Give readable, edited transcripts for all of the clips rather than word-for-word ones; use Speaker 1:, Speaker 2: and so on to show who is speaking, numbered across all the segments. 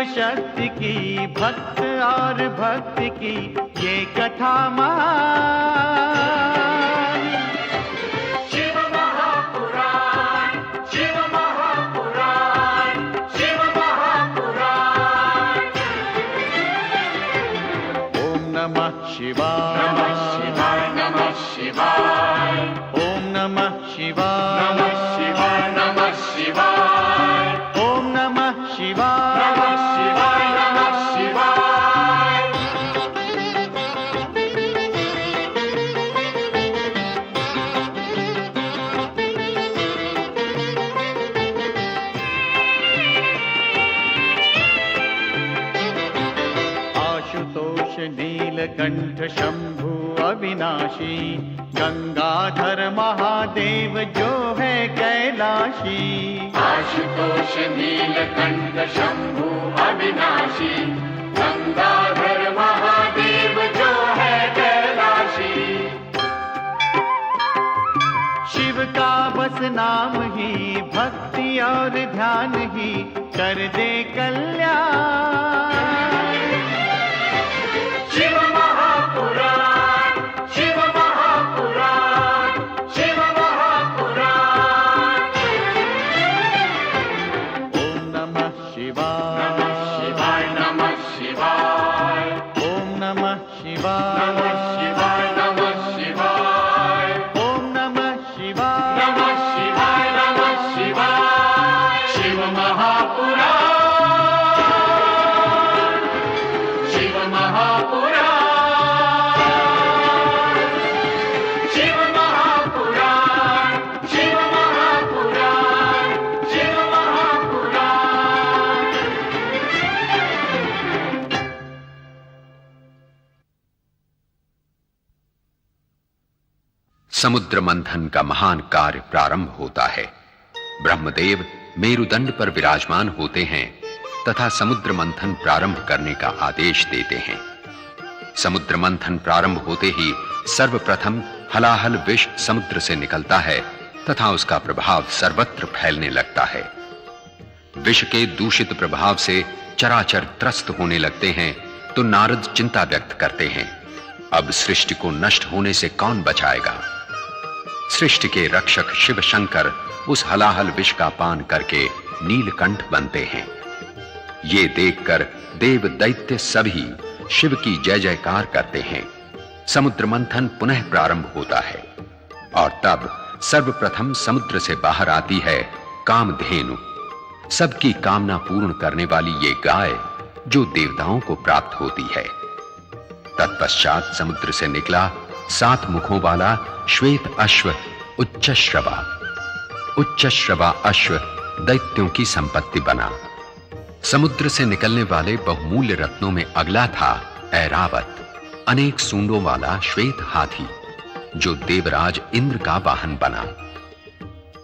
Speaker 1: शक्ति की भक्त और भक्ति की ये कथा महान।
Speaker 2: शिव महापुराण, शिव महापुराण, शिव महापुराण।
Speaker 1: ओम नमः शिवाय,
Speaker 2: नमः शिवाय, नमः शिवाय।
Speaker 1: ओम नमः शिवाय,
Speaker 2: नमः शिवाय, नमः शिवाय।
Speaker 1: ओम नमः शिवाय,
Speaker 2: नमः शिवाय, नमः शिवाय।
Speaker 1: आशुतोष नीलकंठ शंभु अविनाशी, गंगाधर महादेव जो है कैलाशी।
Speaker 2: आशुतोष नीलकंठ शंभु अविनाशी, गंगाधर महादेव जो है कैलाशी।
Speaker 1: शिव का बस नाम ही भक्ति और ध्यान ही कर दे कल्याण।
Speaker 2: शिव महापुराण, शिव महापुराण, शिव महापुराण।
Speaker 1: ओम नमः शिवाय,
Speaker 2: नमः शिवाय, नमः शिवाय।
Speaker 1: ओम नमः शिवाय,
Speaker 2: नमः शिवाय, नमः शिवाय।
Speaker 1: ओम नमः शिवाय,
Speaker 2: नमः शिवाय, नमः शिवाय। शिव महापुराण, शिव महापुराण, शिव महापुराण, शिव महापुराण, शिव महापुराण।
Speaker 3: समुद्र मंथन का महान कार्य प्रारंभ होता है। ब्रह्मदेव मेरुदंड पर विराजमान होते हैं तथा समुद्र मंथन प्रारंभ करने का आदेश देते हैं। समुद्र मंथन प्रारंभ होते ही सर्वप्रथम हलाहल विष समुद्र से निकलता है तथा उसका प्रभाव सर्वत्र फैलने लगता है। विष के दूषित प्रभाव से चराचर त्रस्त होने लगते हैं तो नारद चिंता व्यक्त करते हैं, अब सृष्टि को नष्ट होने से कौन बचाएगा। सृष्टि के रक्षक शिव शंकर उस हलाहल विष का पान करके नीलकंठ बनते हैं। ये देखकर देव दैत्य सभी शिव की जय जयकार करते हैं। समुद्र मंथन पुनः प्रारंभ होता है और तब सर्वप्रथम समुद्र से बाहर आती है कामधेनु, सबकी कामना पूर्ण करने वाली ये गाय जो देवताओं को प्राप्त होती है। तत्पश्चात समुद्र से निकला 7 मुखों वाला श्वेत अश्व उच्चश्रवा। उच्चश्रवा अश्व दैत्यों की संपत्ति बना। समुद्र से निकलने वाले बहुमूल्य रत्नों में अगला था ऐरावत, अनेक सूंडों वाला श्वेत हाथी जो देवराज इंद्र का वाहन बना।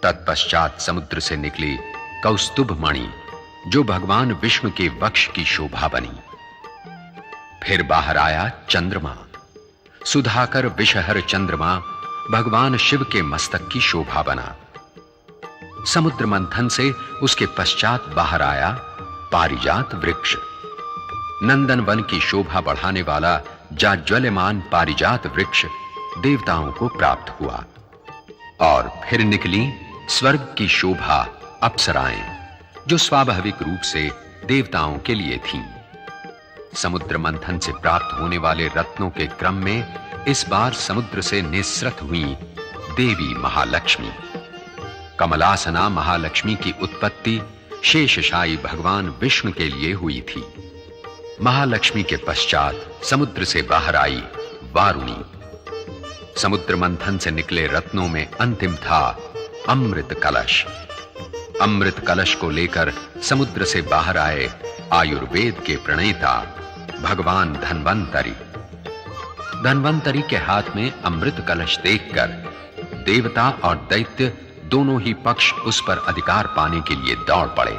Speaker 3: तत्पश्चात समुद्र से निकली कौस्तुभ मणि जो भगवान विष्णु के वक्ष की शोभा बनी। फिर बाहर आया चंद्रमा, सुधाकर विषहर चंद्रमा भगवान शिव के मस्तक की शोभा बना। समुद्र मंथन से उसके पश्चात बाहर आया पारिजात वृक्ष, नंदन वन की शोभा बढ़ाने वाला जाज्वल्यमान पारिजात वृक्ष देवताओं को प्राप्त हुआ। और फिर निकली स्वर्ग की शोभा अप्सराएं जो स्वाभाविक रूप से देवताओं के लिए थीं। समुद्र मंथन से प्राप्त होने वाले रत्नों के क्रम में इस बार समुद्र से निस्सृत हुई देवी महालक्ष्मी। कमलासना महालक्ष्मी की उत्पत्ति शेषशायी भगवान विष्णु के लिए हुई थी। महालक्ष्मी के पश्चात समुद्र से बाहर आई वारुणी। समुद्र मंथन से निकले रत्नों में अंतिम था अमृत कलश। अमृत कलश को लेकर समुद्र से बाहर आए आयुर्वेद के प्रणेता भगवान धन्वंतरी। धन्वंतरी के हाथ में अमृत कलश देखकर देवता और दैत्य दोनों ही पक्ष उस पर अधिकार पाने के लिए दौड़ पड़े।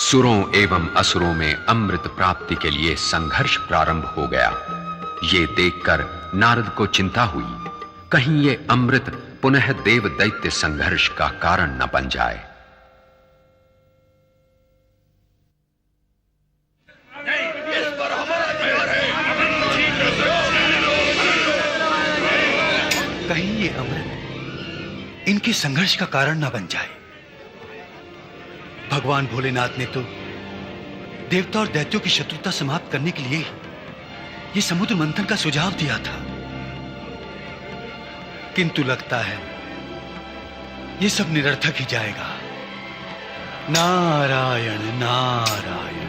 Speaker 3: सुरों एवं असुरों में अमृत प्राप्ति के लिए संघर्ष प्रारंभ हो गया। ये देखकर नारद को चिंता हुई, कहीं ये अमृत पुनः देव दैत्य संघर्ष का कारण न बन जाए।
Speaker 4: कहीं ये अमृत इनके संघर्ष का कारण ना बन जाए। भगवान भोलेनाथ ने तो देवता और दैत्यों की शत्रुता समाप्त करने के लिए ये समुद्र मंथन का सुझाव दिया था, किंतु लगता है ये सब निरर्थक ही जाएगा। नारायण नारायण।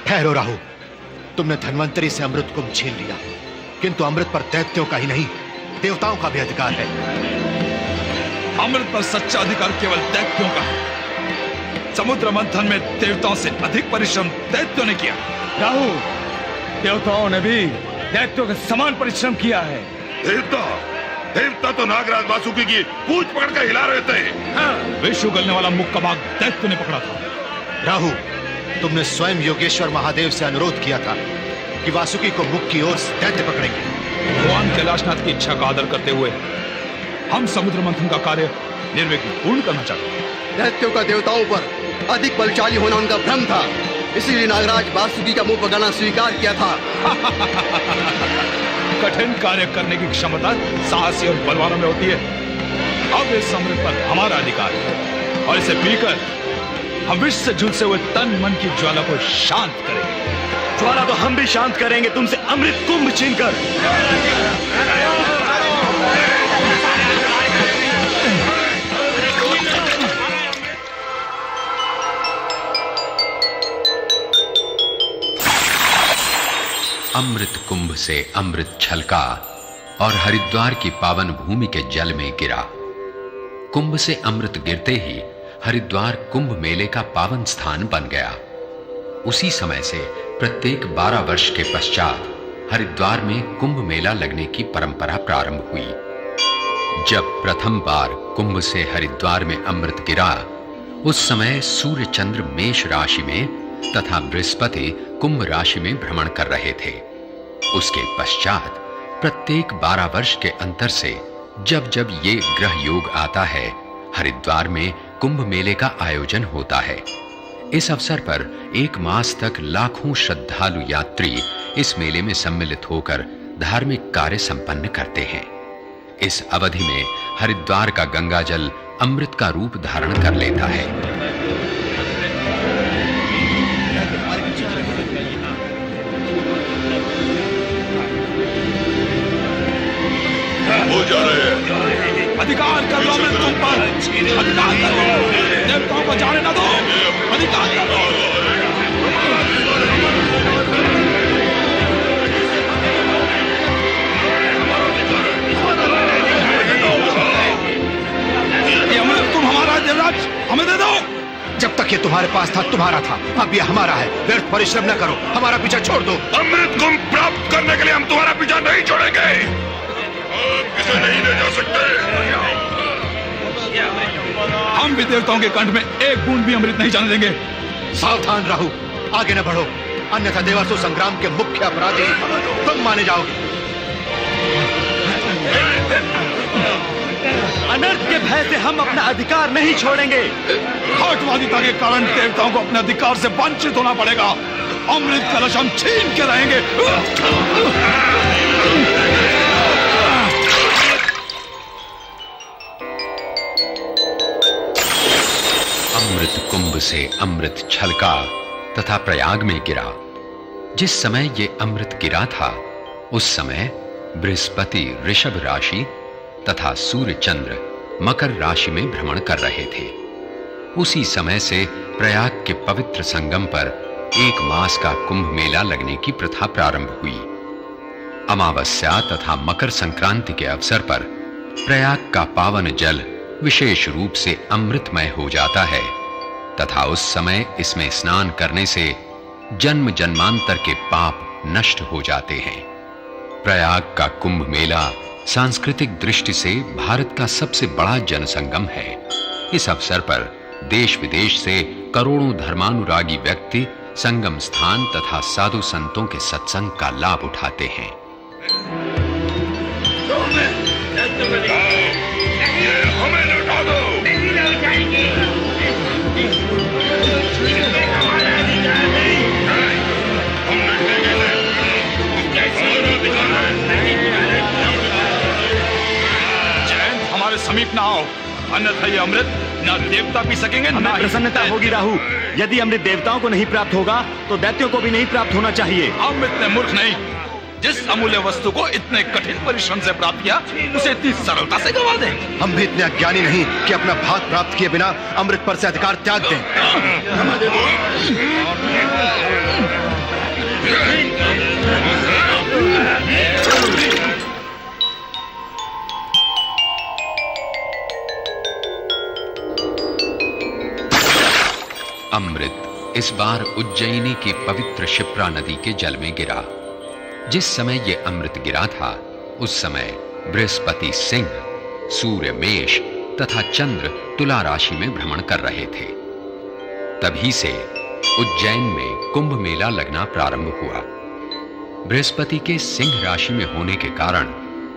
Speaker 5: ठहरो राहु, तुमने धन्वंतरी से अमृत कुंभ छीन लिया, किंतु अमृत पर दैत्यों का ही नहीं देवताओं का भी अधिकार है।
Speaker 6: अमृत पर सच्चा अधिकार केवल दैत्यों का है। समुद्र मंथन में देवताओं से अधिक परिश्रम दैत्यों ने किया।
Speaker 7: राहु, देवताओं ने भी दैत्यों के समान परिश्रम किया है।
Speaker 8: देवता तो नागराज वासुकी की पूंछ पकड़कर हिला रहे थे।
Speaker 6: हाँ। विष उगलने वाला मुक्का भाग दैत्य ने पकड़ा था।
Speaker 5: राहु, तुमने स्वयं योगेश्वर महादेव से अनुरोध किया था कि वासुकी को मुख की ओर दैत्य पकड़ेंगे।
Speaker 6: भगवान कैलाशनाथ की इच्छा का आदर करते हुए हम समुद्र मंथन का कार्य निर्विघ्न पूर्ण करना चाहते हैं।
Speaker 9: दैत्यों का देवताओं पर अधिक बलशाली होना उनका भ्रम था, इसीलिए नागराज वासुकी का मुंह पकड़ना स्वीकार किया था।
Speaker 6: कठिन कार्य करने की क्षमता साहसी और बलवानों में होती है। अब इस अमृत पर हमारा अधिकार है और इसे पीकर हम विष से झुलसे हुए तन मन की ज्वाला को शांत करेंगे।
Speaker 7: ज्वाला तो हम भी शांत करेंगे तुमसे अमृत कुंभ छीनकर।
Speaker 3: अमृत कुंभ से अमृत छलका और हरिद्वार की पावन भूमि के जल में गिरा। कुंभ से अमृत गिरते ही हरिद्वार कुंभ मेले का पावन स्थान बन गया। उसी समय से प्रत्येक 12 वर्ष के पश्चात हरिद्वार में कुंभ मेला लगने की परंपरा प्रारंभ हुई। जब प्रथम बार कुंभ से हरिद्वार में अमृत गिरा, उस समय सूर्य चंद्र मेष राशि में तथा बृहस्पति कुंभ राशि में भ्रमण कर रहे थे। उसके पश्चात प्रत्येक 12 वर्ष के अंतर से जब जब ये ग्रह योग आता है, हरिद्वार में कुंभ मेले का आयोजन होता है। इस अवसर पर 1 मास तक लाखों श्रद्धालु यात्री इस मेले में सम्मिलित होकर धार्मिक कार्य संपन्न करते हैं। इस अवधि में हरिद्वार का गंगा जल अमृत का रूप धारण कर लेता है।
Speaker 8: हो जा रहे हैं।
Speaker 6: अधिकार कर लो अमृत कुंभ पर, अधिकार कर लो, देवताओं को जाने ना दो, अधिकार कर लो। ये अमृत कुंभ हमारा, देवराज हमें दे दो।
Speaker 5: जब तक ये तुम्हारे पास था तुम्हारा था, अब ये हमारा है। व्यर्थ परिश्रम न करो, हमारा पीछा छोड़ दो।
Speaker 8: अमृत कुंभ प्राप्त करने के लिए हम तुम्हारा पीछा नहीं छोड़ेंगे। आप इसे नहीं ले जा सकते।
Speaker 6: हम भी देवताओं के कंठ में एक बूंद भी अमृत नहीं जाने देंगे।
Speaker 5: सावधान राहु, आगे न बढ़ो, अन्यथा देवासुर संग्राम के मुख्य अपराधी तुम माने जाओगे।
Speaker 7: अनर्थ के भय से हम अपना अधिकार नहीं छोड़ेंगे।
Speaker 6: हठवादिता के कारण देवताओं को अपने अधिकार से वंचित होना पड़ेगा। अमृत कलश हम छीन के रहेंगे।
Speaker 3: अमृत कुंभ से अमृत छलका तथा प्रयाग में गिरा। जिस समय ये अमृत गिरा था, उस समय बृहस्पति ऋषभ राशि तथा सूर्य चंद्र मकर राशि में भ्रमण कर रहे थे। उसी समय से प्रयाग के पवित्र संगम पर एक मास का कुंभ मेला लगने की प्रथा प्रारंभ हुई। अमावस्या तथा मकर संक्रांति के अवसर पर प्रयाग का पावन जल विशेष रूप से अमृतमय हो जाता है तथा उस समय इसमें स्नान करने से जन्म जन्मांतर के पाप नष्ट हो जाते हैं। प्रयाग का कुंभ मेला सांस्कृतिक दृष्टि से भारत का सबसे बड़ा जनसंगम है। इस अवसर पर देश विदेश से करोड़ों धर्मानुरागी व्यक्ति संगम स्थान तथा साधु संतों के सत्संग का लाभ उठाते हैं।
Speaker 8: हमें लौटा दो।
Speaker 6: जयंत, हमारे समीप ना आओ, अन्यथा ये अमृत ना देवता पी सकेंगे ना ही
Speaker 7: प्रसन्नता होगी राहु। यदि अमृत देवताओं को नहीं प्राप्त होगा तो दैत्यों को भी नहीं प्राप्त होना चाहिए।
Speaker 6: हम इतने मूर्ख नहीं। जिस अमूल्य वस्तु को इतने कठिन परिश्रम से प्राप्त किया, उसे इतनी सरलता से गवा दें।
Speaker 5: हम भी इतने अज्ञानी नहीं कि अपना भाग प्राप्त किए बिना अमृत पर से अधिकार त्याग दें।
Speaker 3: अमृत इस बार उज्जैनी की पवित्र क्षिप्रा नदी के जल में गिरा। जिस समय यह अमृत गिरा था, उस समय बृहस्पति सिंह, सूर्य मेष तथा चंद्र तुला राशि में भ्रमण कर रहे थे। तभी से उज्जैन में कुंभ मेला लगना प्रारंभ हुआ। बृहस्पति के सिंह राशि में होने के कारण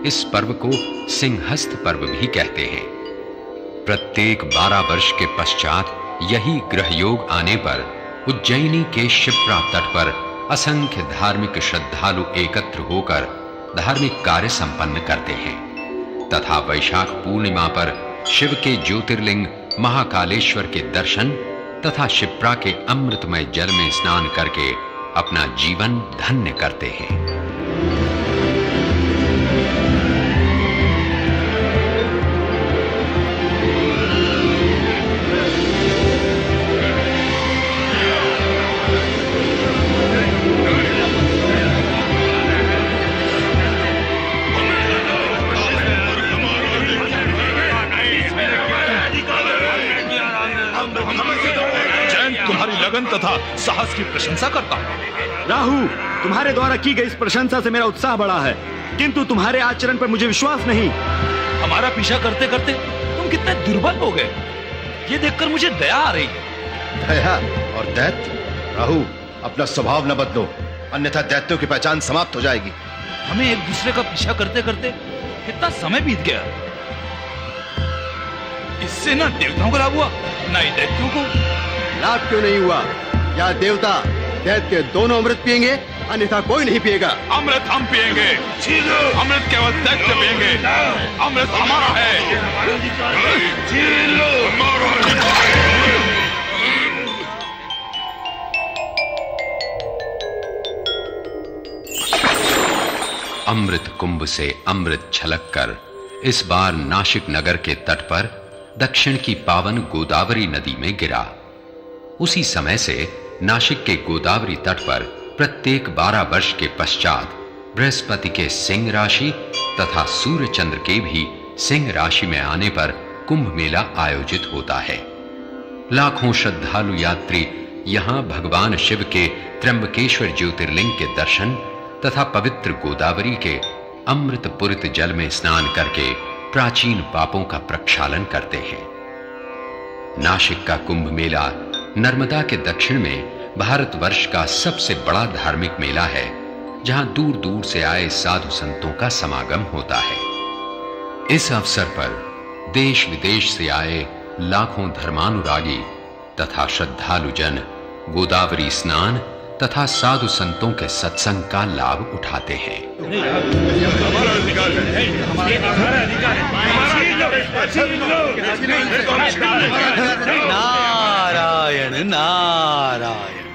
Speaker 3: इस पर्व को सिंहस्थ पर्व भी कहते हैं। प्रत्येक 12 वर्ष के पश्चात यही ग्रह योग आने पर उज्जैनी के क्षिप्रा तट पर असंख्य धार्मिक श्रद्धालु एकत्र होकर धार्मिक कार्य संपन्न करते हैं तथा वैशाख पूर्णिमा पर शिव के ज्योतिर्लिंग महाकालेश्वर के दर्शन तथा क्षिप्रा के अमृतमय जल में स्नान करके अपना जीवन धन्य करते हैं।
Speaker 6: तुम्हारी लगन तथा साहस की प्रशंसा करता हूँ।
Speaker 7: राहु, तुम्हारे द्वारा की गई इस प्रशंसा से मेरा उत्साह बढ़ा है, किंतु तुम्हारे आचरण पर मुझे विश्वास नहीं।
Speaker 6: हमारा पीछा करते करते तुम कितने दुर्बल हो गए, ये देखकर मुझे दया आ रही।
Speaker 5: दया और दैत्य? राहु, अपना स्वभाव न बदलो, अन्यथा दैत्यों की पहचान समाप्त हो जाएगी।
Speaker 6: हमें एक दूसरे का पीछा करते करते कितना समय बीत गया। इससे ना देवताओं को लाभ हुआ, ना ही दैत्यों को।
Speaker 9: लाभ क्यों नहीं हुआ? या देवता दैत्य दोनों अमृत पिएंगे, अन्यथा कोई नहीं पिएगा।
Speaker 6: अमृत हम पिएंगे, अमृत केवल दैत्य पिएंगे। अमृत हमारा है।
Speaker 3: अमृत कुंभ से अमृत छलककर इस बार नासिक नगर के तट पर दक्षिण की पावन गोदावरी नदी में गिरा। उसी समय से नासिक के गोदावरी तट पर प्रत्येक 12 वर्ष के पश्चात बृहस्पति के सिंह राशि तथा सूर्य चंद्र के भी सिंह राशि में आने पर कुंभ मेला आयोजित होता है। लाखों श्रद्धालु यात्री यहां भगवान शिव के त्र्यंबकेश्वर ज्योतिर्लिंग के दर्शन तथा पवित्र गोदावरी के अमृतपूरित जल में स्नान करके प्राचीन पापों का प्रक्षालन करते हैं। नासिक का कुंभ मेला नर्मदा के दक्षिण में भारतवर्ष का सबसे बड़ा धार्मिक मेला है, जहां दूर दूर से आए साधु संतों का समागम होता है। इस अवसर पर देश विदेश से आए लाखों धर्मानुरागी तथा श्रद्धालु जन गोदावरी स्नान तथा साधु संतों के सत्संग का लाभ उठाते हैं।
Speaker 8: हमारा अधिकार है, हमारा अधिकार है।
Speaker 4: नारायण नारायण।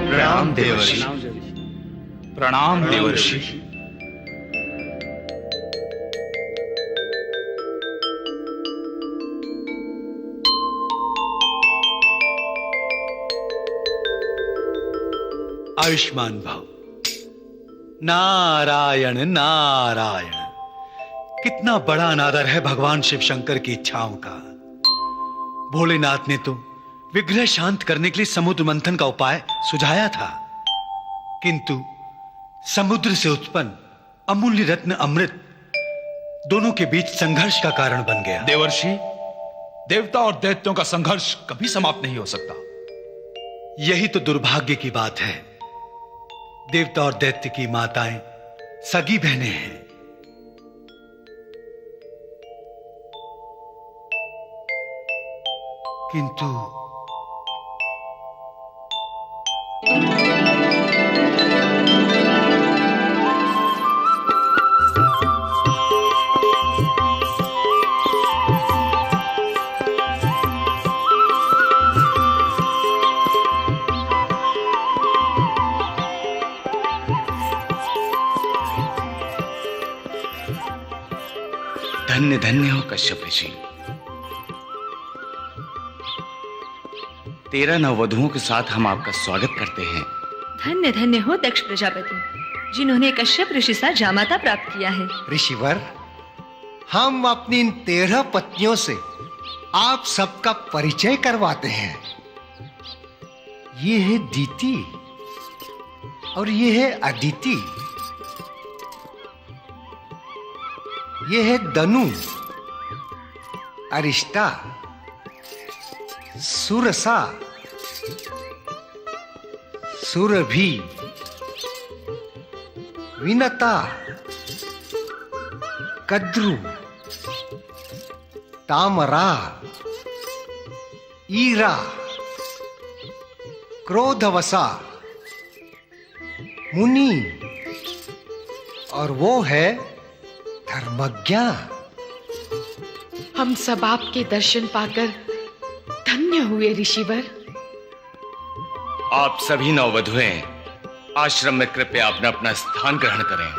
Speaker 6: प्रणाम देवर्षि। प्रणाम देवर्षि।
Speaker 4: आयुष्मान भव। नारायण नारायण। कितना बड़ा अनादर है भगवान शिव शंकर की इच्छाओं का। भोलेनाथ ने तो विग्रह शांत करने के लिए समुद्र मंथन का उपाय सुझाया था, किंतु समुद्र से उत्पन्न अमूल्य रत्न अमृत दोनों के बीच संघर्ष का कारण बन गया।
Speaker 6: देवर्षि, देवता और दैत्यों का संघर्ष कभी समाप्त नहीं हो सकता।
Speaker 4: यही तो दुर्भाग्य की बात है। देवता और दैत्य की माताएं सगी बहनें हैं। किंतु
Speaker 10: धन्य धन्य हो कश्यप ऋषि। 13 नववधुओं के साथ हम आपका स्वागत करते हैं।
Speaker 11: धन्य धन्य हो दक्ष प्रजापति, जिन्होंने कश्यप ऋषि से जामाता प्राप्त किया है।
Speaker 12: ऋषिवर, हम अपनी इन 13 पत्नियों से आप सबका परिचय करवाते हैं। ये है दीति और ये है अदिति। ये है दनु, अरिष्टा, सुरसा, सुरभि, विनता, कद्रु, तामरा, ईरा, क्रोधवसा, मुनि और वो है धर्मज्ञा।
Speaker 13: हम सब आपके दर्शन पाकर धन्य हुए ऋषिवर।
Speaker 10: आप सभी नववधुएं आश्रम में कृपया अपना अपना स्थान ग्रहण करें।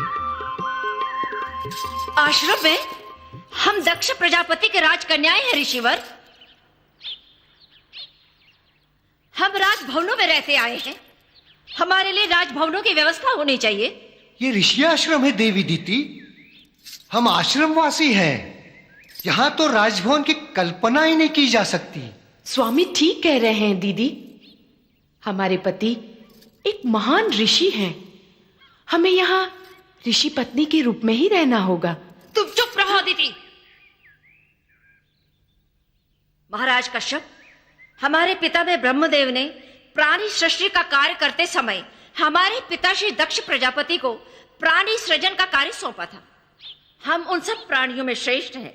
Speaker 14: आश्रम में हम दक्ष प्रजापति के राजकन्याएं हैं ऋषिवर। हम राजभवनों में रहते आए हैं। हमारे लिए राजभवनों की व्यवस्था होनी चाहिए।
Speaker 12: ये ऋषि आश्रम है देवी दीति। हम आश्रमवासी हैं। यहाँ तो राजभवन की कल्पना ही नहीं की जा सकती।
Speaker 13: स्वामी ठीक कह रहे हैं दीदी। हमारे पति एक महान ऋषि हैं। हमें यहाँ ऋषि पत्नी के रूप में ही रहना होगा।
Speaker 14: तुम चुप रहो दीदी। महाराज कश्यप, हमारे पिता में ब्रह्मदेव ने प्राणी सृष्टि का कार्य करते समय हमारे पिता श्री दक्ष प्रजापति को प्राणी सृजन का कार्य सौंपा था। हम उन सब प्राणियों में श्रेष्ठ हैं।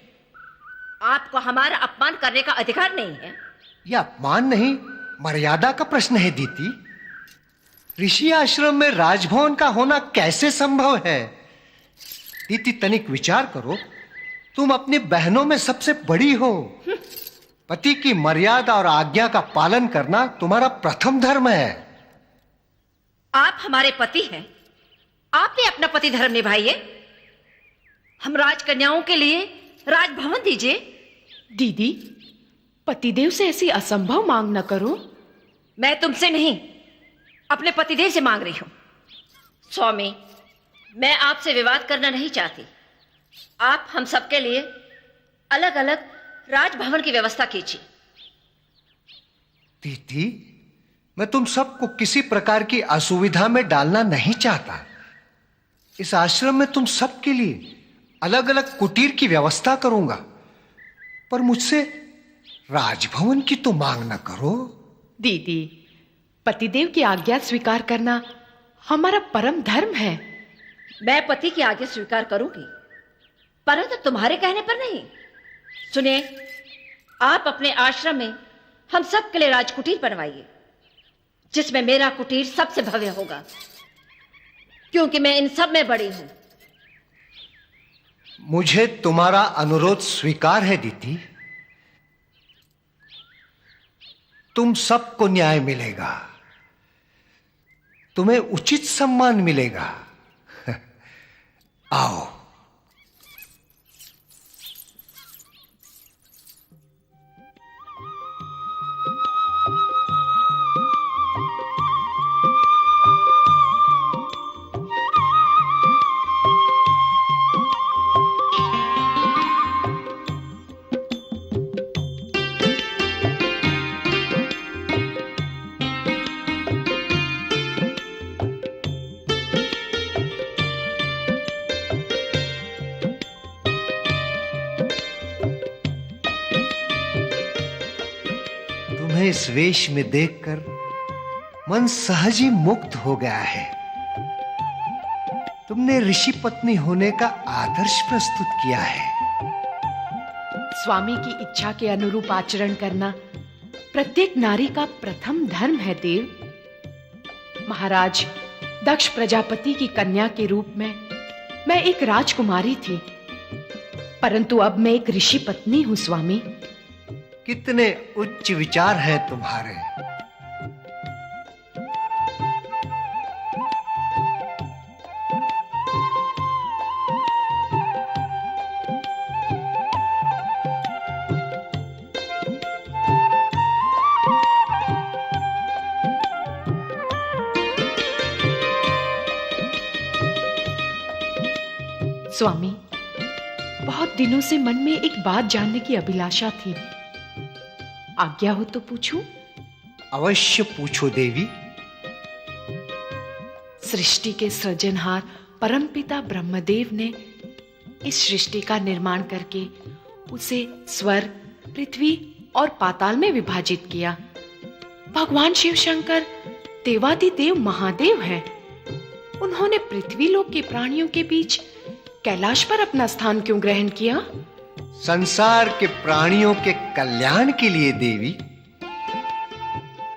Speaker 14: आपको हमारा अपमान करने का अधिकार नहीं है।
Speaker 12: यह अपमान नहीं, मर्यादा का प्रश्न है दीति। ऋषि आश्रम में राजभवन का होना कैसे संभव है? दीति, तनिक विचार करो। तुम अपनी बहनों में सबसे बड़ी हो। पति की मर्यादा और आज्ञा का पालन करना तुम्हारा प्रथम धर्म है।
Speaker 14: आप हमारे पति हैं। आप भी अपना पति धर्म निभाइए। हम राजकन्याओं के लिए राजभवन दीजिए।
Speaker 13: दीदी, पतिदेव से ऐसी असंभव मांग न करो।
Speaker 14: मैं तुमसे नहीं, अपने पतिदेव से मांग रही हूं। स्वामी, मैं आपसे विवाद करना नहीं चाहती। आप हम सबके लिए अलग अलग राजभवन की व्यवस्था कीजिए।
Speaker 12: दीदी, मैं तुम सबको किसी प्रकार की असुविधा में डालना नहीं चाहता। इस आश्रम में तुम सबके लिए अलग अलग कुटीर की व्यवस्था करूंगा, पर मुझसे राजभवन की तो मांग न करो।
Speaker 13: दीदी, पतिदेव की आज्ञा स्वीकार करना हमारा परम धर्म है।
Speaker 14: मैं पति की आज्ञा स्वीकार करूंगी, परंतु तुम्हारे कहने पर नहीं। सुनिए, आप अपने आश्रम में हम सब के लिए राजकुटीर बनवाइए, जिसमें मेरा कुटीर सबसे भव्य होगा, क्योंकि मैं इन सब में बड़ी हूं।
Speaker 12: मुझे तुम्हारा अनुरोध स्वीकार है दीदी। तुम सबको न्याय मिलेगा, तुम्हें उचित सम्मान मिलेगा। आओ। इस वेश में देखकर मन सहज ही मुक्त हो गया है। तुमने ऋषि पत्नी होने का आदर्श प्रस्तुत किया है।
Speaker 13: स्वामी की इच्छा के अनुरूप आचरण करना प्रत्येक नारी का प्रथम धर्म है देव। महाराज दक्ष प्रजापति की कन्या के रूप में मैं एक राजकुमारी थी, परंतु अब मैं एक ऋषि पत्नी हूं स्वामी।
Speaker 12: कितने उच्च विचार हैं तुम्हारे।
Speaker 13: स्वामी, बहुत दिनों से मन में एक बात जानने की अभिलाषा थी, आज्ञा हो तो पूछूं?
Speaker 12: अवश्य पूछो देवी।
Speaker 13: सृष्टि के सृजनहार परमपिता ब्रह्मदेव ने इस सृष्टि का निर्माण करके उसे स्वर्ग, पृथ्वी और पाताल में विभाजित किया। भगवान शिव शंकर देवादिदेव महादेव हैं। उन्होंने पृथ्वी लोक के प्राणियों के बीच कैलाश पर अपना स्थान क्यों ग्रहण किया?
Speaker 12: संसार के प्राणियों के कल्याण के लिए देवी।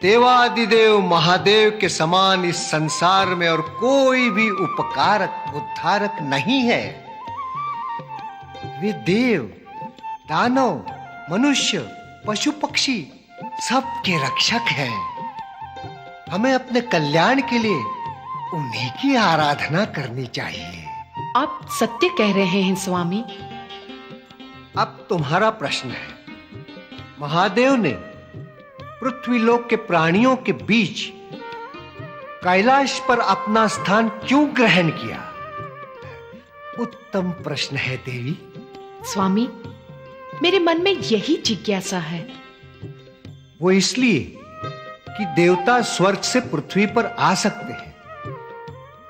Speaker 12: देवादिदेव महादेव के समान इस संसार में और कोई भी उपकारक उद्धारक नहीं है। वे देव, दानव, मनुष्य, पशु पक्षी सबके रक्षक हैं। हमें अपने कल्याण के लिए उन्हीं की आराधना करनी चाहिए।
Speaker 13: आप सत्य कह रहे हैं स्वामी।
Speaker 12: अब तुम्हारा प्रश्न है, महादेव ने पृथ्वीलोक के प्राणियों के बीच कैलाश पर अपना स्थान क्यों ग्रहण किया? उत्तम प्रश्न है देवी।
Speaker 13: स्वामी, मेरे मन में यही जिज्ञासा है।
Speaker 12: वो इसलिए कि देवता स्वर्ग से पृथ्वी पर आ सकते हैं,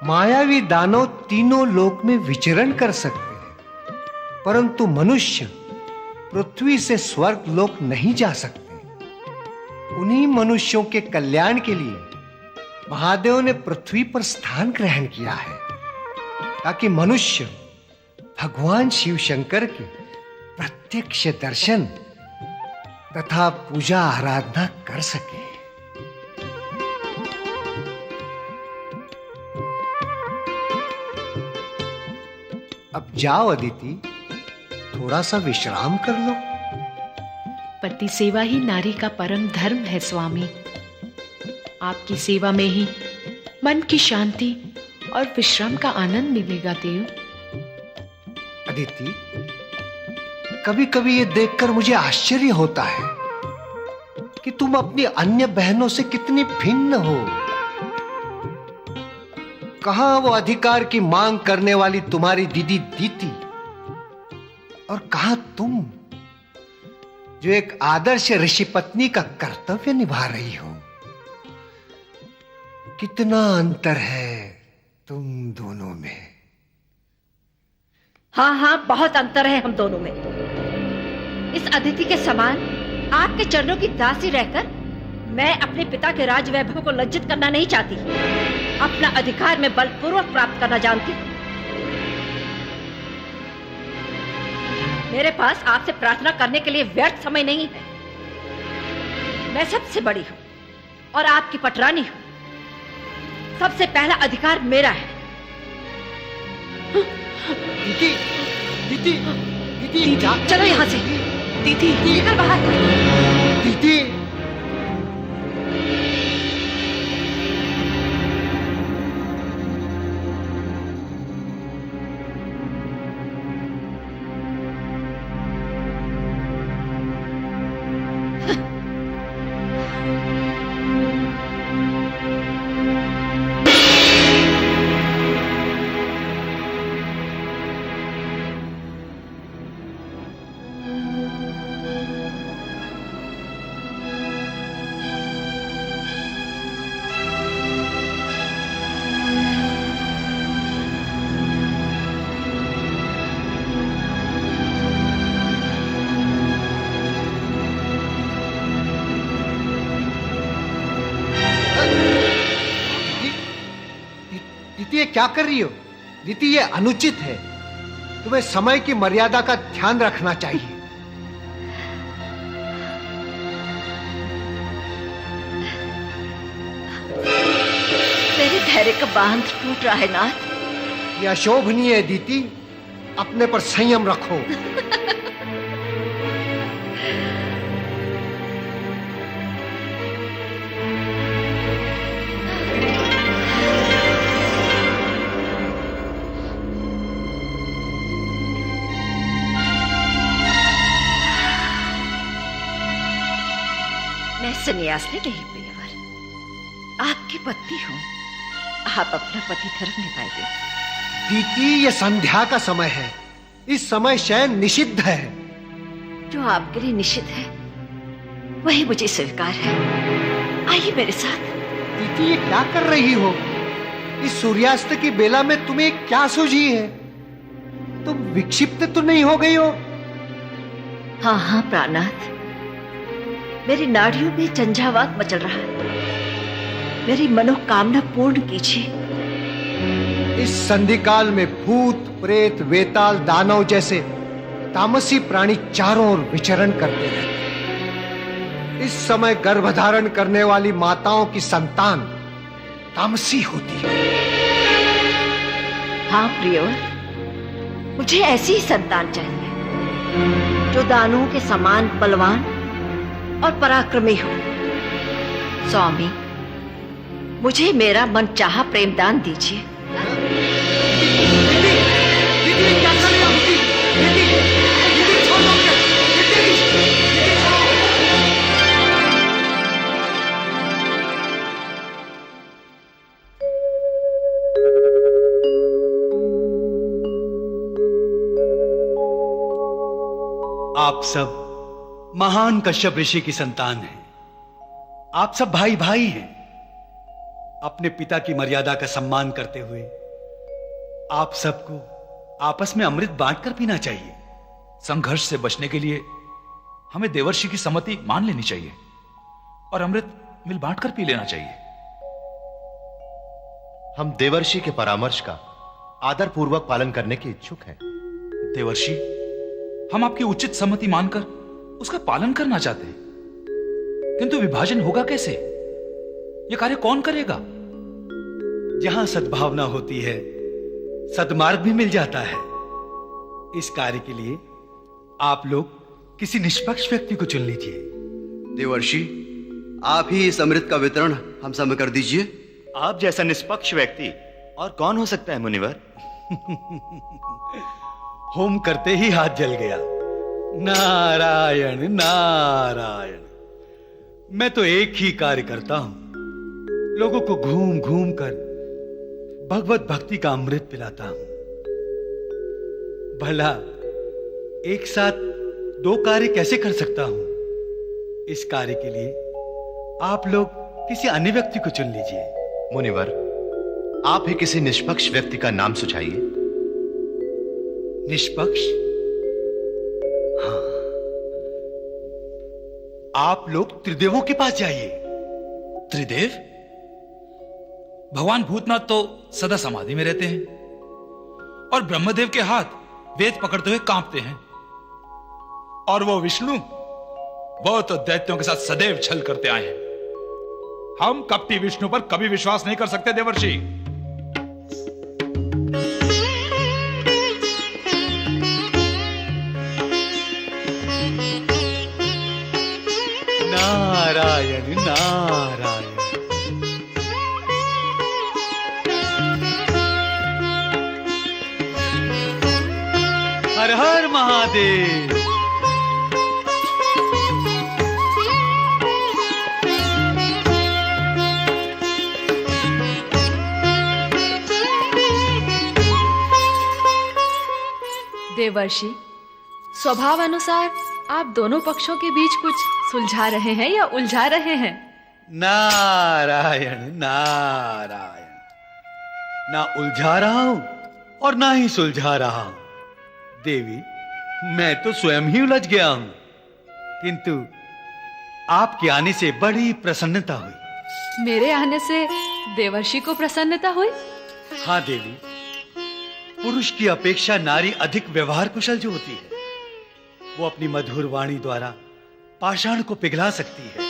Speaker 12: मायावी दानव तीनों लोक में विचरण कर सकते हैं, परंतु मनुष्य पृथ्वी से स्वर्ग लोक नहीं जा सकते। उन्हीं मनुष्यों के कल्याण के लिए महादेव ने पृथ्वी पर स्थान ग्रहण किया है, ताकि मनुष्य भगवान शिव शंकर के प्रत्यक्ष दर्शन तथा पूजा आराधना कर सके। अब जाओ अदिति, थोड़ा सा विश्राम कर लो।
Speaker 13: पति सेवा ही नारी का परम धर्म है स्वामी। आपकी सेवा में ही मन की शांति और विश्राम का आनंद मिलेगा देव।
Speaker 12: अदिति, कभी कभी ये देखकर मुझे आश्चर्य होता है कि तुम अपनी अन्य बहनों से कितनी भिन्न हो। कहां वो अधिकार की मांग करने वाली तुम्हारी दीदी दीति, और कहां तुम जो एक आदर्श ऋषि पत्नी का कर्तव्य निभा रही हो। कितना अंतर है तुम दोनों में।
Speaker 14: हाँ हाँ, बहुत अंतर है हम दोनों में। इस अदिति के समान आपके चरणों की दासी रहकर मैं अपने पिता के राज वैभव को लज्जित करना नहीं चाहती। अपना अधिकार मैं बलपूर्वक प्राप्त करना जानती हूँ। मेरे पास आपसे प्रार्थना करने के लिए व्यर्थ समय नहीं है। मैं सबसे बड़ी हूँ और आपकी पटरानी हूँ। सबसे पहला अधिकार मेरा है।
Speaker 12: दीदी, दीदी, दीदी,
Speaker 14: चलो यहाँ से। दीदी, निकल बाहर।
Speaker 12: दीदी, दीदी, ये क्या कर रही हो? दीदी, ये अनुचित है। तुम्हें समय की मर्यादा का ध्यान रखना चाहिए।
Speaker 14: मेरे धैर्य का बांध टूट रहा है नाथ।
Speaker 12: यह अशोभनीय है दीदी, अपने पर संयम रखो।
Speaker 14: मैं संन्यास ले नहीं प्रियवर, आपकी पत्नी हूँ। आप अपना पति धर्म निभाइए।
Speaker 12: दीदी, ये संध्या का समय है। इस समय शयन निषिद्ध है।
Speaker 14: जो आपके लिए निषिद्ध है वही मुझे स्वीकार है। आइए मेरे साथ।
Speaker 12: दीदी, ये क्या कर रही हो? इस सूर्यास्त की बेला में तुम्हें क्या सूझी है? तुम विक्षिप्त तो नहीं हो गई हो?
Speaker 14: हाँ हाँ प्राणनाथ, मेरी नाड़ियों में झंझावात मचल रहा है। मेरी मनोकामना पूर्ण कीजिए।
Speaker 12: इस संधिकाल में भूत, प्रेत, वेताल, दानव जैसे तामसी प्राणी चारों ओर विचरण करते रहते। इस समय गर्भधारण करने वाली माताओं की संतान तामसी होती है।
Speaker 14: हाँ प्रियवर, मुझे ऐसी ही संतान चाहिए जो दानवों के समान बलवान और पराक्रमी हो। स्वामी, मुझे मेरा मनचाहा प्रेम दान दीजिए।
Speaker 4: आप सब महान कश्यप ऋषि की संतान हैं। आप सब भाई भाई हैं। अपने पिता की मर्यादा का सम्मान करते हुए आप सबको आपस में अमृत बांटकर पीना चाहिए।
Speaker 6: संघर्ष से बचने के लिए हमें देवर्षि की सम्मति मान लेनी चाहिए और अमृत मिल बांटकर पी लेना चाहिए।
Speaker 5: हम देवर्षि के परामर्श का आदर पूर्वक पालन करने के इच्छुक हैं।
Speaker 6: देवर्षि, हम आपकी उचित सम्मति मानकर उसका पालन करना चाहते हैं, किंतु विभाजन होगा कैसे? यह कार्य कौन करेगा?
Speaker 4: जहां सद्भावना होती है सद्मार्ग भी मिल जाता है। इस कार्य के लिए आप लोग किसी निष्पक्ष व्यक्ति को चुन लीजिए।
Speaker 9: देवर्षि, आप ही इस अमृत का वितरण हम सब में कर दीजिए।
Speaker 7: आप जैसा निष्पक्ष व्यक्ति और कौन हो सकता है मुनिवर?
Speaker 4: होम करते ही हाथ जल गया। नारायण नारायण। मैं तो एक ही कार्य करता हूं, लोगों को घूम घूम कर भगवत भक्ति का अमृत पिलाता हूं। भला एक साथ दो कार्य कैसे कर सकता हूं? इस कार्य के लिए आप लोग किसी अन्य व्यक्ति को चुन लीजिए।
Speaker 5: मुनिवर, आप ही किसी निष्पक्ष व्यक्ति का नाम सुझाइए।
Speaker 4: निष्पक्ष? हाँ, आप लोग त्रिदेवों के पास जाइए।
Speaker 6: त्रिदेव? भगवान भूतनाथ तो सदा समाधि में रहते हैं और ब्रह्मदेव के हाथ वेद पकड़ते हुए कांपते हैं, और वो विष्णु, वो तो दैत्यों के साथ सदैव छल करते आए हैं। हम कपटी विष्णु पर कभी विश्वास नहीं कर सकते देवर्षि।
Speaker 4: नारायण नारायण। हर हर महादेव।
Speaker 11: देवर्षि, स्वभाव अनुसार आप दोनों पक्षों के बीच कुछ सुलझा रहे हैं या उलझा रहे हैं?
Speaker 4: नारायण नारायण। ना उलझा रहा हूं और ना ही सुलझा रहा हूं। देवी, मैं तो स्वयं ही उलझ गया हूं, किंतु आपके आने से बड़ी प्रसन्नता हुई।
Speaker 11: मेरे आने से देवर्षि को प्रसन्नता हुई?
Speaker 4: हाँ देवी, पुरुष की अपेक्षा नारी अधिक व्यवहार कुशल जो होती है, वो अपनी मधुर वाणी द्वारा पाषाण को पिघला सकती है,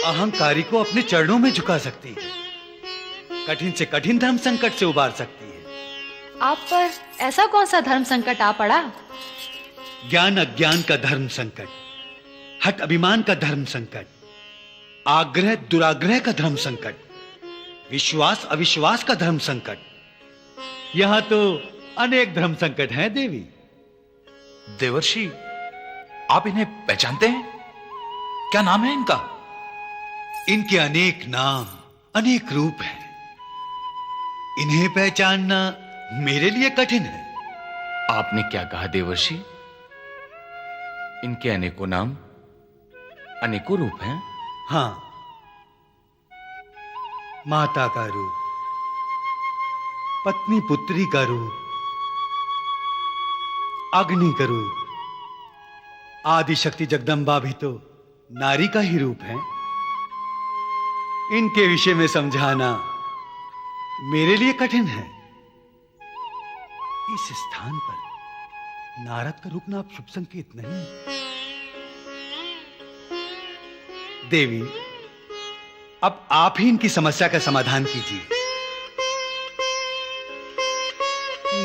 Speaker 4: अहंकारी को अपने चरणों में झुका सकती है, कठिन से कठिन धर्म संकट से उबार सकती है।
Speaker 11: आप पर ऐसा कौन सा धर्म संकट आ पड़ा?
Speaker 4: ज्ञान अज्ञान का धर्म संकट, हठ अभिमान का धर्म संकट, आग्रह दुराग्रह का धर्म संकट, विश्वास अविश्वास का धर्म संकट। यहां तो अनेक धर्म संकट हैं देवी।
Speaker 6: देवर्षि, आप इन्हें पहचानते हैं? क्या नाम है इनका?
Speaker 4: इनके अनेक नाम, अनेक रूप हैं। इन्हें पहचानना मेरे लिए कठिन है।
Speaker 10: आपने क्या कहा देवर्षि? इनके अनेकों नाम, अनेकों रूप हैं?
Speaker 4: हाँ, माता का रूप, पत्नी पुत्री का रूप, अग्नि का रूप, आदि शक्ति जगदम्बा भी तो नारी का ही रूप है। इनके विषय में समझाना मेरे लिए कठिन है। इस स्थान पर नारद का रुकना अब शुभ संकेत नहीं। देवी, अब आप ही इनकी समस्या का समाधान कीजिए।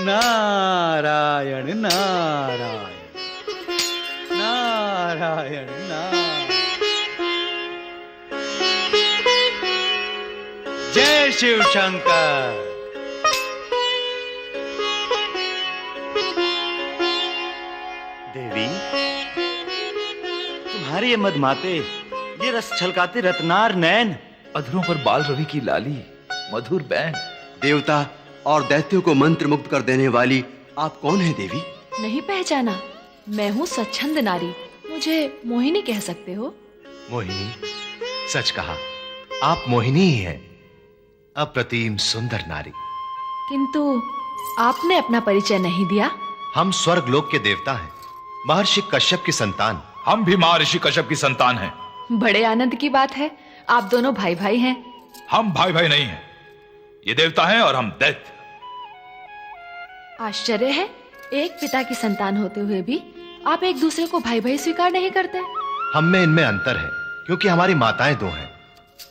Speaker 4: नारायण नारायण नारायण नारायण। जय शिव शंकर।
Speaker 7: देवी, तुम्हारे ये मधमाते, ये रस छलकाते रत्नार नैन,
Speaker 6: अधरों पर बाल रवि की लाली, मधुर बैन।
Speaker 9: देवता और दैत्यों को मंत्र मुक्त कर देने वाली आप कौन है देवी?
Speaker 11: नहीं पहचाना? मैं हूँ स्वच्छंद नारी, मुझे मोहिनी कह सकते हो।
Speaker 5: मोहिनी? सच कहा, आप मोहिनी ही हैं, अप्रतिम सुंदर नारी।
Speaker 11: किंतु आपने अपना परिचय नहीं दिया।
Speaker 5: हम स्वर्ग लोक के देवता हैं, महर्षि कश्यप की संतान।
Speaker 6: हम भी महर्षि कश्यप की संतान हैं।
Speaker 11: बड़े आनंद की बात है, आप दोनों भाई भाई हैं।
Speaker 6: हम भाई भाई नहीं हैं, ये देवता हैं और हम दैत्य।
Speaker 11: आश्चर्य है, एक पिता की संतान होते हुए भी आप एक दूसरे को भाई भाई स्वीकार नहीं करते।
Speaker 5: हम में इनमें अंतर है, क्योंकि हमारी माताएं दो हैं।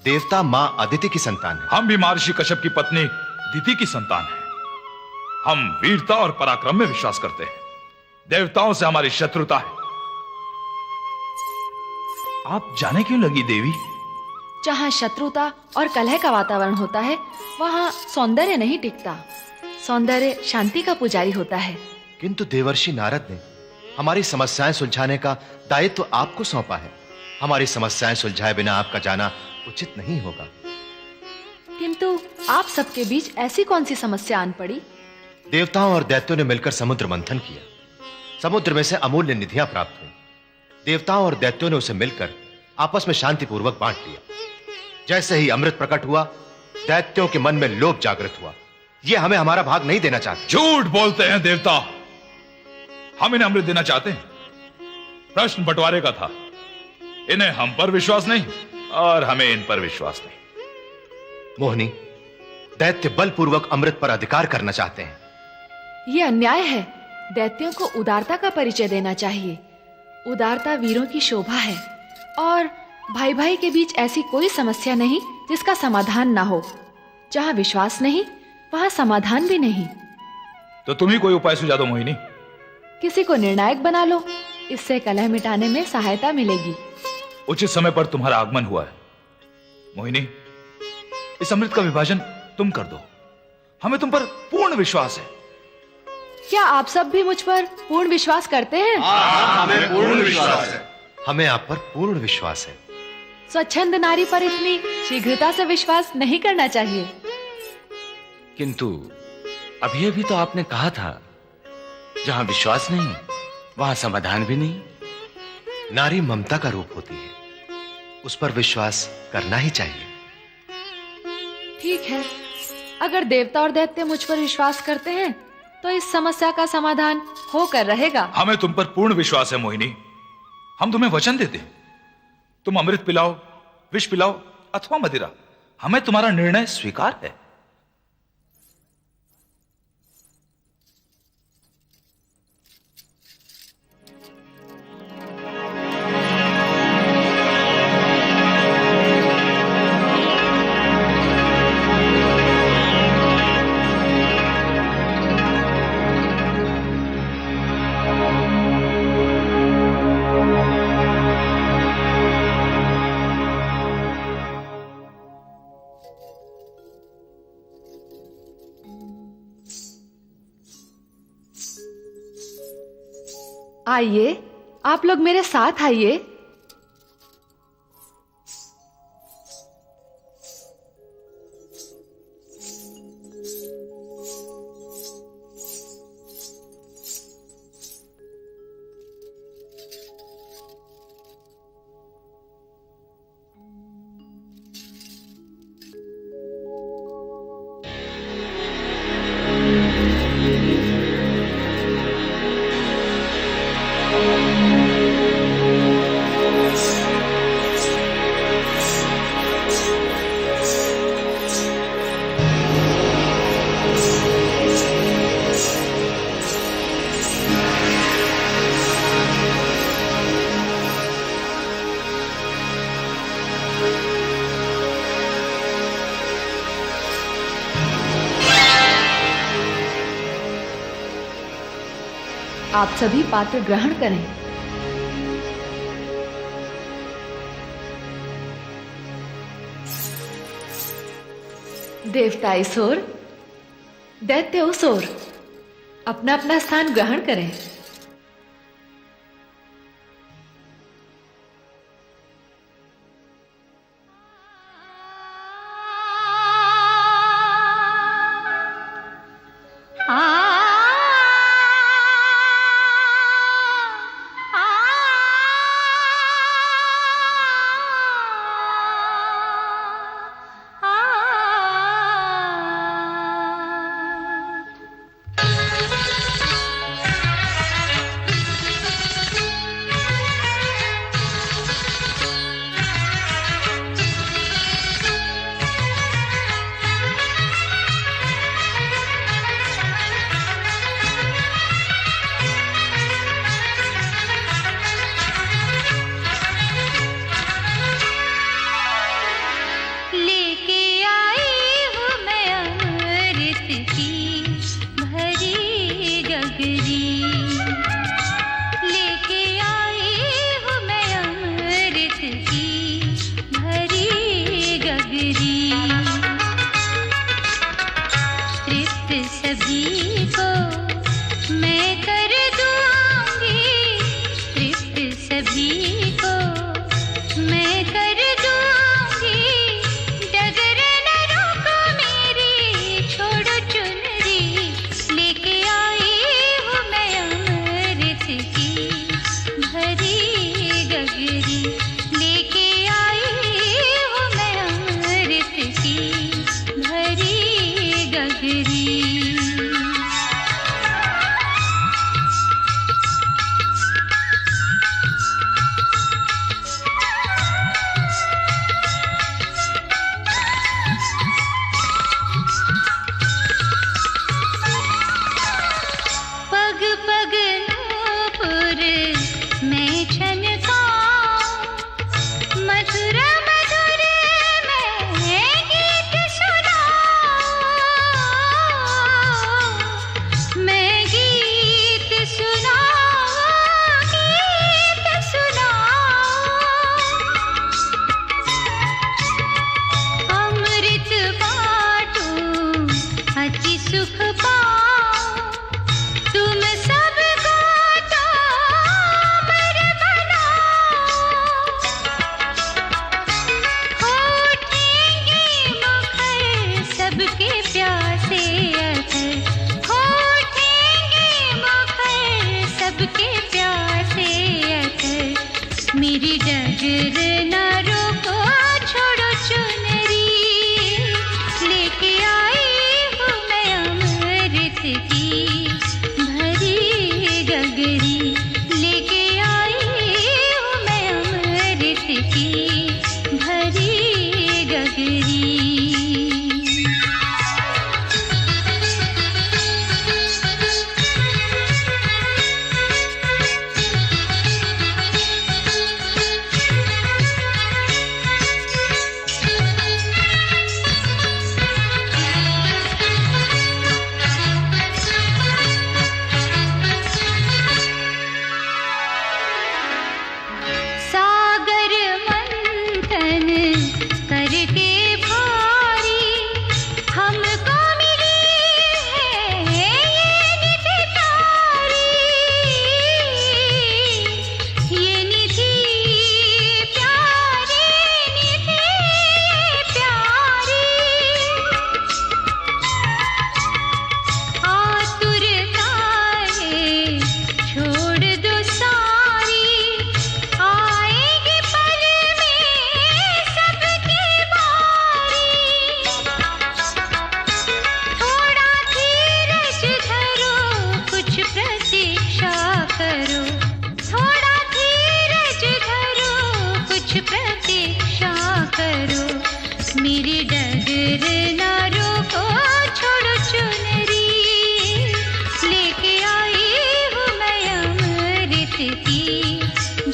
Speaker 5: देवता मां अदिति की संतान है,
Speaker 6: हम भी महर्षि कश्यप की पत्नी दिति की संतान हैं। हम वीरता और पराक्रम में विश्वास करते हैं, देवताओं से हमारी शत्रुता है। आप जाने क्यों लगी देवी?
Speaker 11: जहाँ शत्रुता और कलह का वातावरण होता है, वहाँ सौंदर्य नहीं टिकता। सौंदर्य शांति का पुजारी होता है।
Speaker 5: किंतु देवर्षि नारद ने हमारी समस्याएं सुलझाने का दायित्व आपको सौंपा है। हमारी समस्याएं सुलझाए बिना आपका जाना उचित नहीं होगा।
Speaker 11: किंतु आप सबके बीच ऐसी कौन सी समस्या आन पड़ी?
Speaker 5: देवताओं और दैत्यों ने मिलकर समुद्र मंथन किया। समुद्र में से अमूल्य निधियां प्राप्त हुई। देवताओं और दैत्यों ने उसे मिलकर आपस में शांतिपूर्वक बांट लिया। जैसे ही अमृत प्रकट हुआ, दैत्यों के मन में लोभ जागृत हुआ। ये हमें हमारा भाग नहीं देना चाहते।
Speaker 6: झूठ बोलते हैं देवता, हम इन्हें अमृत देना चाहते हैं। प्रश्न बंटवारे का था, इन्हें हम पर विश्वास नहीं और हमें इन पर विश्वास नहीं।
Speaker 5: मोहिनी, दैत्य बलपूर्वक अमृत पर अधिकार करना चाहते हैं।
Speaker 11: ये अन्याय है। दैत्यों को उदारता का परिचय देना चाहिए। उदारता वीरों की शोभा है और भाई भाई के बीच ऐसी कोई समस्या नहीं जिसका समाधान ना हो। जहां विश्वास नहीं वहां समाधान भी नहीं।
Speaker 6: तो तुम ही कोई उपाय सुझा दो मोहिनी।
Speaker 11: किसी को निर्णायक बना लो, इससे कलह मिटाने में सहायता मिलेगी।
Speaker 6: उचित समय पर तुम्हारा आगमन हुआ है मोहिनी। इस अमृत का विभाजन तुम कर दो, हमें तुम पर पूर्ण विश्वास है।
Speaker 11: क्या आप सब भी मुझ पर पूर्ण विश्वास करते हैं?
Speaker 5: हमें पूर्ण विश्वास है। हमें आप पर पूर्ण विश्वास है।
Speaker 11: स्वच्छंद नारी पर इतनी शीघ्रता से विश्वास नहीं करना चाहिए।
Speaker 10: किंतु अभी तो आपने कहा था, जहां विश्वास नहीं वहां समाधान भी नहीं।
Speaker 5: नारी ममता का रूप होती है, उस पर विश्वास करना ही चाहिए।
Speaker 11: ठीक है, अगर देवता और दैत्य मुझ पर विश्वास करते हैं तो इस समस्या का समाधान होकर रहेगा।
Speaker 6: हमें तुम पर पूर्ण विश्वास है मोहिनी। हम तुम्हें वचन देते हैं, तुम अमृत पिलाओ, विष पिलाओ अथवा मदिरा, हमें तुम्हारा निर्णय स्वीकार है।
Speaker 11: आइए, आप लोग मेरे साथ आइए। आप सभी पात्र ग्रहण करें। देवता इस ओर, दैत्य उस ओर अपना अपना स्थान ग्रहण करें।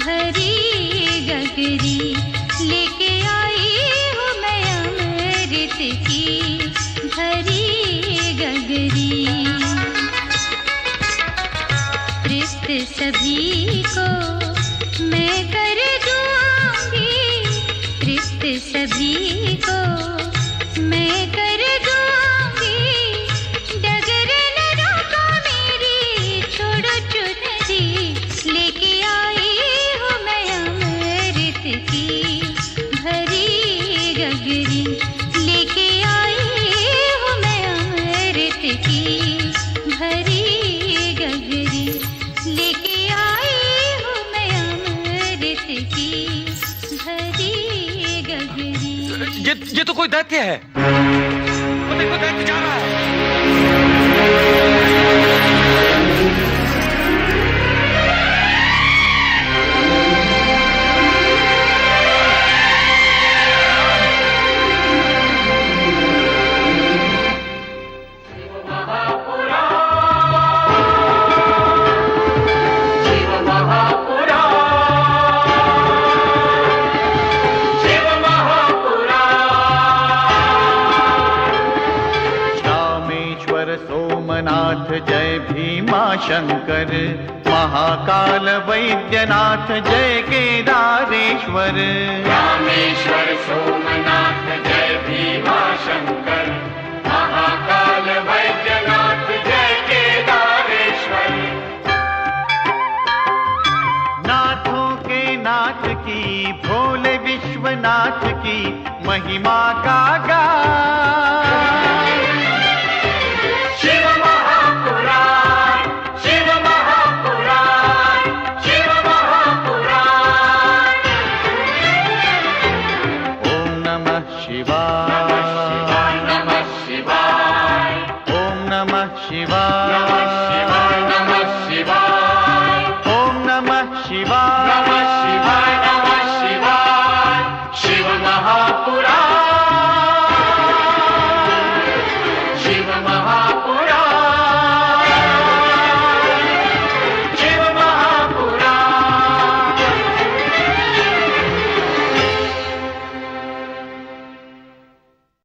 Speaker 15: भरी गगरी लेके आई हूँ मैं अमृत की भरी गगरी। तृप्त सभी को मैं कर दूंगी, तृप्त सभी को मैं कर दूंगी। डगर न रोको मेरी, छोड़ो चुनरी लेके आई हूँ मैं अमृत की भरी गगरी लेके आई हूँ मैं अमृत की भरी गगरी लेके आई हूँ मैं अमृत की भरी गगरी।
Speaker 10: ये तो कोई दैत्य है। वो देखो दैत्य जा रहा है।
Speaker 1: सोमनाथ जय भीमा शंकर, महाकाल वैद्यनाथ जय केदारेश्वर।
Speaker 2: रामेश्वर सोमनाथ जय भीमा शंकर, महाकाल वैद्यनाथ जय केदारेश्वर।
Speaker 1: नाथों के नाथ की भोले विश्वनाथ की महिमा का गान।
Speaker 2: शिव महापुराण, शिव महापुराण, शिव महापुराण।
Speaker 1: ओम नमः शिवाय,
Speaker 2: नमः शिवाय,
Speaker 1: ओम नमः शिवाय,
Speaker 2: नमः शिवाय, नमः शिवाय,
Speaker 1: ओम नमः शिवाय,
Speaker 2: नमः